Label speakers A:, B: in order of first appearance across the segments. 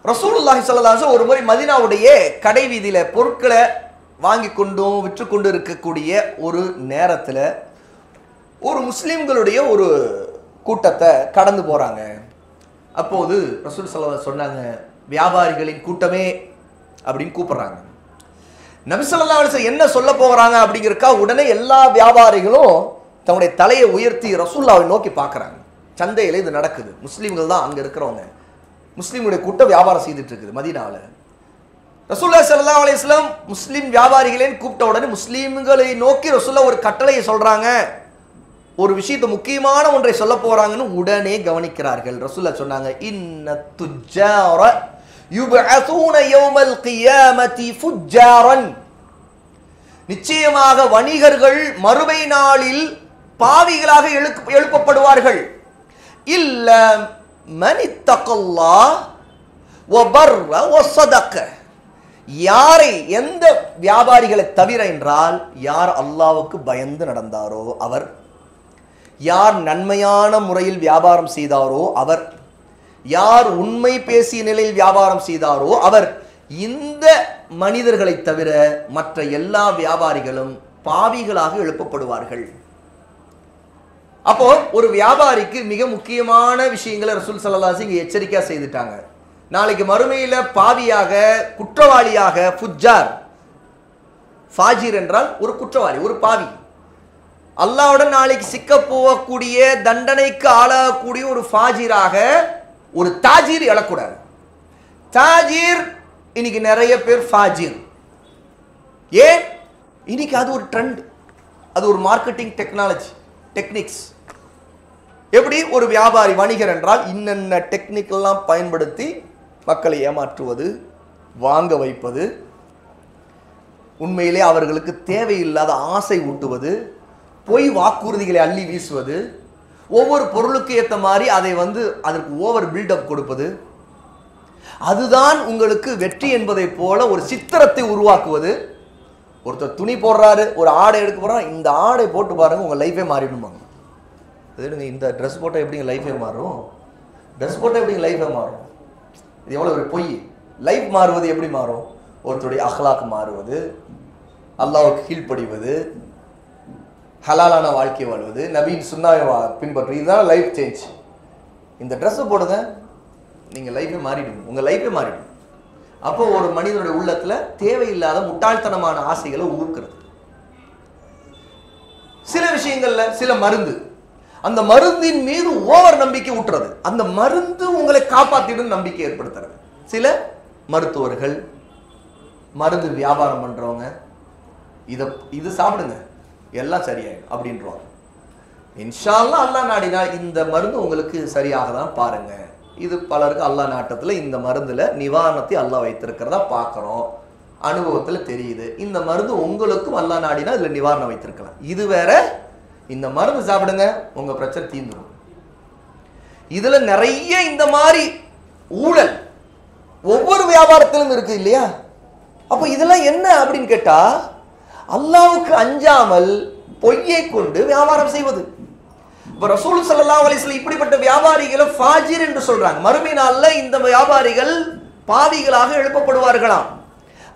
A: ரசூலுல்லாஹி ஸல்லல்லாஹு அலைஹி வஸல்லம் ஒரு முறை மதீனாவுடைய கடை வீதியில பொருட்களை வாங்கி கொண்டும் விற்று கொண்டு இருக்கக்கூடிய ஒரு நேரத்தில் ஒரு முஸ்லிம்களுடைய ஒரு கூட்டத்தை கடந்து போறாங்க. அப்போது ரசூல் ஸல்லல்லாஹு அலைஹி வஸல்லம் சொன்னாங்க, வியாபாரிகளின் கூட்டமே அப்படின்னு கூப்பிடுறாங்க. நபி ஸல்லல்லாஹு அலைஹி வஸல்லம் என்ன சொல்ல போகிறாங்க அப்படிங்கிறக்கா உடனே எல்லா வியாபாரிகளும் தன்னுடைய தலையை உயர்த்தி ரசூலுல்லாஹை நோக்கி பார்க்குறாங்க. சந்தையில் இது நடக்குது, முஸ்லீம்கள் தான் அங்கே இருக்கிறவங்க, முஸ்லீமுடைய கூட்டம் வியாபாரம் செய்துட்டு இருக்குது மதீனாவில். ரசூலுல்லாஹி ஸல்லல்லாஹு அலைஹி வஸல்லம் முஸ்லீம் வியாபாரிகளேன்னு கூப்பிட்ட உடனே முஸ்லீம்களை நோக்கி ரசூலுல்லாஹ் ஒரு கட்டளையை சொல்றாங்க, ஒரு விஷயத்தை முக்கியமான ஒன்றை சொல்ல போறாங்கன்னு உடனே கவனிக்கிறார்கள். ரசூலுல்லாஹ் சொன்னாங்க, இன்ன துஜ்ஜார யுபஅஸூன யௌமல் கியாமத்தி ஃபுஜ்ஜாரன், நிச்சயமாக வணிகர்கள் மறுமை நாளில் பாவிகளாக எழுப்பப்படுவார்கள். இல்ல மனித்தகல்லாஹ் வபர்ர வஸதக, யாரை எந்த வியாபாரிகளை தவிர என்றால் யார் அல்லாஹ்வுக்கு பயந்து நடந்தாரோ அவர், யார் நன்மையான முறையில் வியாபாரம் செய்தாரோ அவர், யார் உண்மை பேசிய நிலையில் வியாபாரம் செய்தாரோ அவர், இந்த மனிதர்களை தவிர மற்ற எல்லா வியாபாரிகளும் பாவிகளாக எழுப்பப்படுவார்கள். அப்போ ஒரு வியாபாரிக்கு மிக முக்கியமான விஷயங்களை ரசூல் ஸல்லல்லாஹு அலைஹி வஸல்லம் எச்சரிக்கையா செய்துட்டாங்க. நாளைக்கு மறுமையில பாவியாக குற்றவாளியாக, ஃபுஜ்ஜார் ஃபாஜிர் என்றால் ஒரு குற்றவாளி, ஒரு பாவி, அல்லாஹ்வுடன் நாளைக்கு சிக்க போகக்கூடிய தண்டனைக்கு ஆளாகக்கூடிய ஒரு ஃபாஜிராக ஒரு தாஜீர் எழக்கூடாது. தாஜீர் இன்னைக்கு நிறைய பேர் ஃபாஜிர். ஏன்? இன்னைக்கு அது ஒரு ட்ரெண்ட், அது ஒரு மார்க்கெட்டிங் டெக்னிக்ஸ். எப்படி ஒரு வியாபாரி வணிகர் என்றால் இன்னென்ன டெக்னிக்கெல்லாம் பயன்படுத்தி மக்களை ஏமாற்றுவது, வாங்க வைப்பது, உண்மையிலே அவர்களுக்கு தேவையில்லாத ஆசை ஊட்டுவது, பொய் வாக்குறுதிகளை அள்ளி வீசுவது, ஒவ்வொரு பொருளுக்கு ஏற்ற மாதிரி அதை அதற்கு ஓவர் பில்டப் கொடுப்பது, அதுதான் உங்களுக்கு வெற்றி என்பதை போல ஒரு சித்திரத்தை உருவாக்குவது. ஒருத்தர் துணி போடுறாரு, ஒரு ஆடை எடுக்க போறாரு, இந்த ஆடை போட்டு பாருங்க உங்க லைஃபே மாறிடுவாங்க. இந்த ட்ரெஸ் போட்டால் எப்படிங்க லைஃபே மாறும்? ட்ரெஸ் போட்டால் எப்படிங்க லைஃபே மாறும்? இது எவ்வளோ ஒரு பொய். லைஃப் மாறுவது எப்படி மாறும்? ஒருத்தருடைய அஹ்லாக் மாறுவது, அல்லாஹ்வுக்கு கீழ்ப்படிவது, ஹலாலான வாழ்க்கை வாழ்வது, நபியின் சுன்னாவை பின்பற்று, இதுதான் லைஃப் சேஞ்ச். இந்த ட்ரெஸ்ஸை போடுங்க, நீங்கள் லைஃபே மாறிடும், உங்கள் லைஃபே மாறிடும். அப்போ ஒரு மனிதனுடைய உள்ளத்தில் தேவையில்லாத முட்டாள்தனமான ஆசைகளை ஊக்குறது. சில விஷயங்கள்ல சில மருந்து, அந்த மருந்தின் மீது ஓவர் நம்பிக்கை ஊட்டுறது, அந்த மருந்து உங்களை காப்பாத்திடும் நம்பிக்கை ஏற்படுத்துறது. சில மருத்துவர்கள், மருந்து வியாபாரம் பண்றவங்க, இது சாப்பிடுங்க எல்லாம் சரியாயிடும் அப்படின்றவாங்க. இன்ஷா அல்லாஹ் அல்லாஹ் நாடினா இந்த மருந்து உங்களுக்கு சரியாக தான் பாருங்க. இது பலருக்கு அல்லாஹ் நாட்டத்தில் இந்த மருந்துல நிவாரணத்தை அல்லாஹ் வைத்திருக்கிறதா பார்க்குறோம், அனுபவத்தில் தெரியுது. இந்த மருந்து உங்களுக்கும் அல்லாஹ் நாடினா இதுல நிவாரணம் வைத்திருக்கலாம். இது வேற, இந்த மருந்து சாப்பிடுங்க உங்க பிரச்சனை தீர்ந்துடும். இதுல நிறைய இந்த மாதிரி ஊழல் ஒவ்வொரு வியாபாரத்திலும் இருக்கு இல்லையா? அப்ப இதெல்லாம் என்ன அப்படின்னு கேட்டா, அல்லாஹ்வுக்கு அஞ்சாமல் பொய்யை கொண்டு வியாபாரம் செய்வது. இப்ப ரசூல் ஸல்லல்லாஹு அலைஹி வஸல்லம் இப்படிப்பட்ட வியாபாரிகளை ஃபாஜிர் என்று சொல்றாங்க. மறுமை நாள்ல இந்த வியாபாரிகள் பாவிகளாக எழுப்பப்படுவார்களாம்.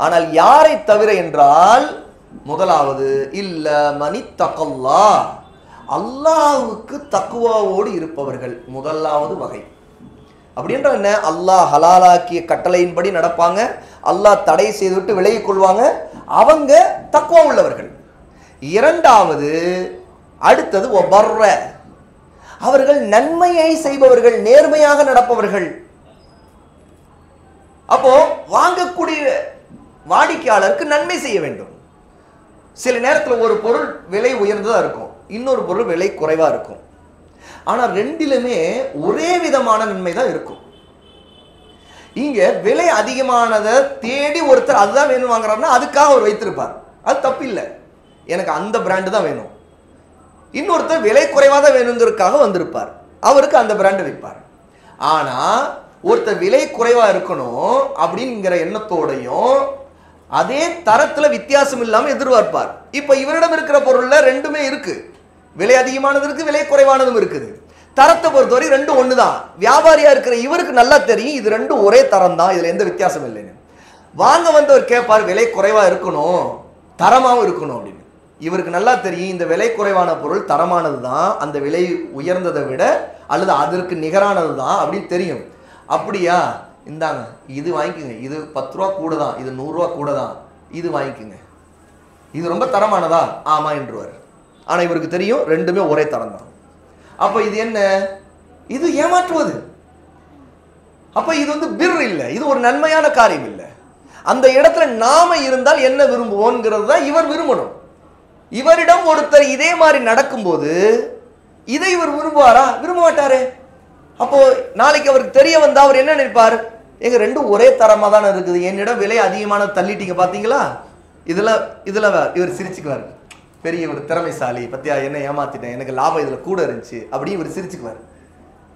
A: ஆனால் யாரை தவிர என்றால், முதலாவது இல்ல மனித்தகல்லாஹ், அல்லாஹ்வுக்கு தக்வாவோடு இருப்பவர்கள் முதலாவது வகை. அப்படி என்றால் என்ன? அல்லாஹ் ஹலாலாக்கிய கட்டளையின்படி நடப்பாங்க, அல்லாஹ் தடை செய்துவிட்டு விலகிக் கொள்வாங்க, அவங்க தக்வா உள்ளவர்கள். இரண்டாவது, அடுத்தது வபர்ர, அவர்கள் நன்மையை செய்பவர்கள், நேர்மையாக நடப்பவர்கள். அப்போ வாங்கக்கூடிய வாடிக்கையாளருக்கு நன்மை செய்ய வேண்டும். சில நேரத்தில் ஒரு பொருள் விலை உயர்ந்ததா இருக்கும், இன்னொரு பொருள் விலை குறைவா இருக்கும். ஆனா ரெண்டிலுமே ஒரே விதமான நன்மை தான் இருக்கும். இங்க விலை அதிகமானதை தேடி ஒருத்தர் அதுதான் வேணும் வாங்குறாருன்னா அதுக்காக அவர் வைத்திருப்பார், அது தப்பு இல்லை, எனக்கு அந்த பிராண்டு தான் வேணும். இன்னொருத்தர் விலை குறைவாக தான் வேணுங்கிறதுக்காக வந்திருப்பார், அவருக்கு அந்த பிராண்டு வைப்பார். ஆனா ஒருத்தர் விலை குறைவா இருக்கணும் அப்படிங்கிற எண்ணத்தோடையும் அதே தரத்துல வித்தியாசம் இல்லாம எதிர்பார்ப்பார். இப்ப இவரிடம் இருக்கிற பொருள்ல ரெண்டுமே இருக்கு, விலை அதிகமானது இருக்கு, விலை குறைவானதும் இருக்குது. தரத்தை பொறுத்தவரை ரெண்டும் ஒண்ணுதான். வியாபாரியா இருக்கிற இவருக்கு நல்லா தெரியும் இது ரெண்டும் ஒரே தரம் தான், இதுல எந்த வித்தியாசம் இல்லைன்னு. வாங்க வந்தவர் கேட்பார், விலை குறைவா இருக்கணும், தரமாவும் இருக்கணும் அப்படின்னு. இவருக்கு நல்லா தெரியும் இந்த விலை குறைவான பொருள் தரமானது தான், அந்த விலை உயர்ந்ததை விட அல்லது அதற்கு நிகரானது தான் அப்படின்னு தெரியும். அப்படியா, இந்தாங்க இது வாங்கிக்கோங்க, இது 10 ரூபா கூட தான், இது 100 ரூபா கூட தான், இது வாங்கிக்கோங்க, இது ரொம்ப தரமானதா, ஆமா என்றுவார். ஆனா இவருக்கு தெரியும் ரெண்டுமே ஒரே தரம் தான். அப்ப இது என்ன? இது ஏமாற்றுவது. அப்ப இது வந்து பிர் இல்லை, இது ஒரு நன்மையான காரியம் இல்லை. அந்த இடத்துல நாம இருந்தால் என்ன விரும்புவோம்ங்கிறது தான் இவர் விரும்பணும். இவரிடம் ஒருத்தர் இதே மாதிரி நடக்கும்போது இதை இவர் விரும்புவாரா? விரும்ப மாட்டாரு. அப்போ நாளைக்கு அவருக்கு தெரிய வந்தா அவர் என்ன நினைப்பார்? எங்க ரெண்டும் ஒரே தரமா தானே இருக்குது, என்னிடம் விலை அதிகமான தள்ளிட்டீங்க பாத்தீங்களா, இதுல இவர் சிரிச்சுக்குவார். பெரிய ஒரு திறமைசாலி, பத்தியா என்ன ஏமாத்திட்டேன், எனக்கு லாபம் இதுல கூட இருந்துச்சு அப்படி இவர் சிரிச்சுக்குவார்.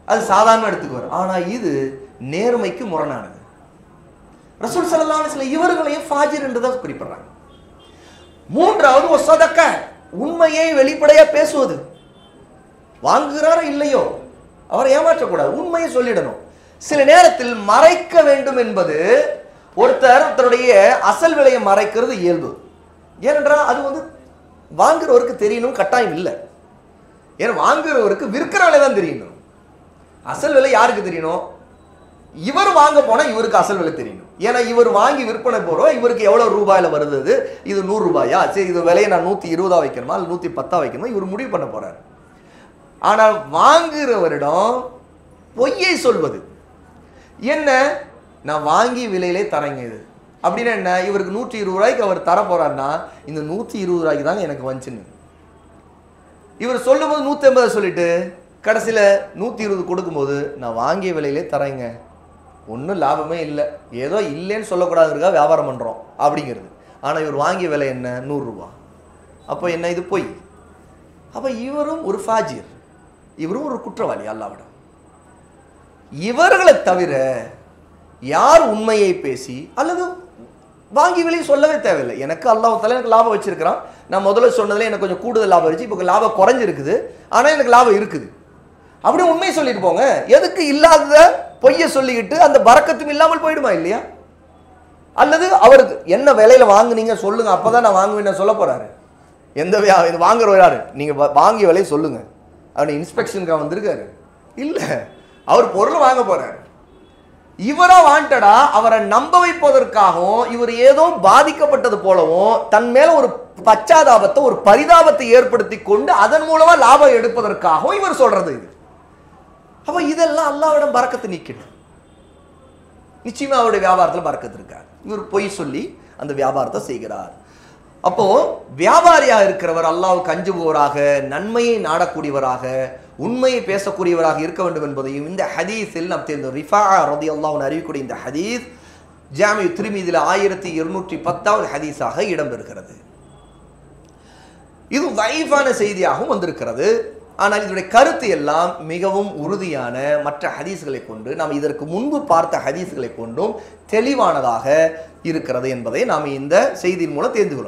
A: அது சாதாரண எடுத்துக்குவார். ஆனா இது நேர்மைக்கு முரணானது. ரசூல் ஸல்லல்லாஹு அலைஹி வஸல்லம் இவர்களையும் ஃபாஜிர் என்று தான் குறிப்பிடுறாங்க. மூன்றாவது ஒசதக்க, உண்மையை வெளிப்படையா பேசுவது. வாங்குகிறாரோ இல்லையோ அவரை ஏமாற்றக்கூடாது, உண்மையை சொல்லிடணும். சில நேரத்தில் மறைக்க வேண்டும் என்பது, ஒருத்தர் தன்னுடைய அசல் விலையை மறைக்கிறது இயல்பு. ஏனென்றால் அது வந்து வாங்குறவருக்கு தெரியணும் கட்டாயம் இல்லை. ஏன்னா வாங்குறவருக்கு விற்கிற விலை தான் தெரியணும். அசல் விலை யாருக்கு தெரியணும்? இவர் வாங்க போனா இவருக்கு அசல் விலை தெரியணும். ஏன்னா இவர் வாங்கி விற்பனை போறோம், இவருக்கு எவ்வளவு ரூபாயில வருது, இது 100 ரூபாயா, சரி இது விலையை நான் 120 வைக்கணுமா இல்லை 110 வைக்கணுமா, இவர் முடிவு பண்ண போறாரு. ஆனால் வாங்குறவரிடம் பொய்யை சொல்வது என்ன? நான் வாங்கி விலையிலே தரேங்க இது அப்படின்னா என்ன? இவருக்கு 120 ரூபாய்க்கு அவர் தர போறாருன்னா இந்த 120 ரூபாய்க்கு தாங்க எனக்கு வந்துச்சுன்னு இவர் சொல்லும் போது 150 சொல்லிட்டு கடைசியில 120 கொடுக்கும்போது நான் வாங்கிய விலையிலே தரேங்க, ஒன்றும் லாபமே இல்லை, ஏதோ இல்லைன்னு சொல்லக்கூடாதுக்கா வியாபாரம் பண்றோம் அப்படிங்கிறது. ஆனா இவர் வாங்கிய விலை என்ன? 100 ரூபாய். அப்போ என்ன? இது பொய். அப்ப இவரும் ஒரு ஃபாஜிர், இவரும் ஒரு குற்றவாளி அல்லாஹ்விடம். இவர்களை தவிர யார் உண்மையை பேசி அல்லது வாங்கி விலையை சொல்லவே தேவையில்லை. எனக்கு அல்லாஹ் தஆலா எனக்கு லாபம் வச்சிருக்கிறான், நான் முதல்ல சொன்னதுல எனக்கு கொஞ்சம் கூடுதல் லாபம் இருந்துச்சு, இப்போ லாபம் குறைஞ்சிருக்குது, ஆனா எனக்கு லாபம் இருக்குது அப்படி உண்மையை சொல்லிட்டு போங்க. எதுக்கு இல்லாத பொய்யை சொல்லிக்கிட்டு அந்த பரக்கத்தும் இல்லாமல் போயிடுமா இல்லையா? அல்லது அவருக்கு என்ன விலையில வாங்குனீங்க சொல்லுங்க, அப்பதான் நான் வாங்குவேன் சொல்ல போறாரு. எந்த இது வாங்குறவர் யாரு? நீங்க வாங்கிய விலையை சொல்லுங்க. அவர் இன்ஸ்பெக்ஷனுக்கு வந்திருக்காரு இல்ல, அவர் பொருள் வாங்க போறாரு. இவரா வாண்டடா அவரை நம்ப வைப்பதற்காகவும் இவர் ஏதோ பாதிக்கப்பட்டது போலவும் தன் மேல ஒரு பச்சாதாபத்தை ஒரு பரிதாபத்தை ஏற்படுத்தி கொண்டு அதன் மூலமா லாபம் எடுப்பதற்காகவும் இவர் சொல்றது இது. அப்ப இதெல்லாம் அல்லாஹ்விடம் பரக்கத்து நீக்கிடும். நிச்சயமா அவருடைய வியாபாரத்தில் பரக்கத்து இருக்கார். இவர் பொய் சொல்லி அந்த வியாபாரத்தை செய்கிறார். அப்போ வியாபாரியா இருக்கிறவர் அல்லாஹ்வுக்கு அஞ்சுபவராக, நன்மையை நாடக்கூடியவராக, உண்மையை பேசக்கூடியவராக இருக்க வேண்டும் என்பதையும் இந்த ஹதீஸில் நாம் தெரிந்தோம். ரிஃபா ரலியல்லாஹு அன்ஹு அறிவிக்கக்கூடிய இந்த ஹதீஸ் ஜாமி திர்மிதில 1210வது ஹதீஸாக இடம்பெறுகிறது. இது தைஃபான செய்தியாகவும் வந்திருக்கிறது. ஆனால் இதனுடைய கருத்து எல்லாம் மிகவும் உறுதியான மற்ற ஹதீஸ்களை கொண்டு, நாம் இதற்கு முன்பு பார்த்த ஹதீஸ்களை கொண்டும் தெளிவானதாக இருக்கிறது என்பதை நாம் இந்த செய்தியின் மூலம் தெரிந்து கொள்வோம்.